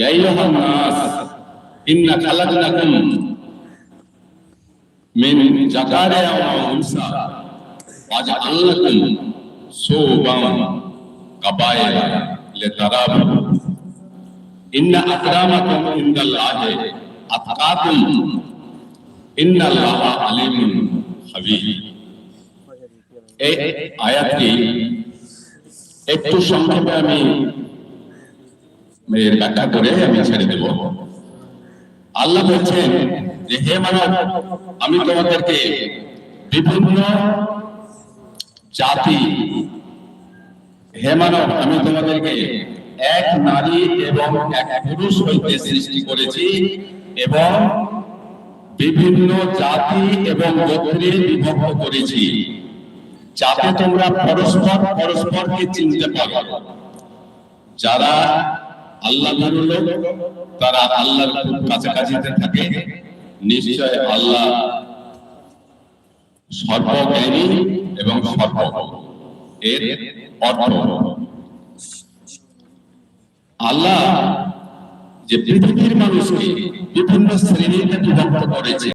ইয়া আইয়ুহান নাস ইন্না খালাকনাকুম মিন যাকারিন ওয়া উনসা ওয়াজআলনাকুম শুবান কাবায়িলা লিতারাবু ইন্না আকরামাকুম ইনদাল্লাহি আতকাকুম ইন্নাল্লাহা আলিমুন হাবীব। এই আয়াতটি একটু সংক্ষেপে আমি ব্যাখ্যা করে আমি ছেড়ে দেব। আল্লাহ বলছেন যে হে মানব, আমি তোমাদেরকে বিভিন্ন জাতি, হে মানব আমি তোমাদেরকে এক নারী এবং এক পুরুষ হইতে সৃষ্টি করেছি এবং বিভিন্ন জাতি এবং গোত্রে বিভক্ত করেছি, যাতে তোমরা পরস্পরকে চিনতে পারো। যারা আল্লাহ লোক তারা আল্লাহর খুব কাছাকাছিতে থাকে। নিশ্চয় আল্লাহ সর্বজ্ঞানী এবং সর্বজ্ঞ। এর অর্থ আল্লাহ যে পৃথিবীর মানুষকে বিভিন্ন শ্রেণীতে বিভক্ত করেছে,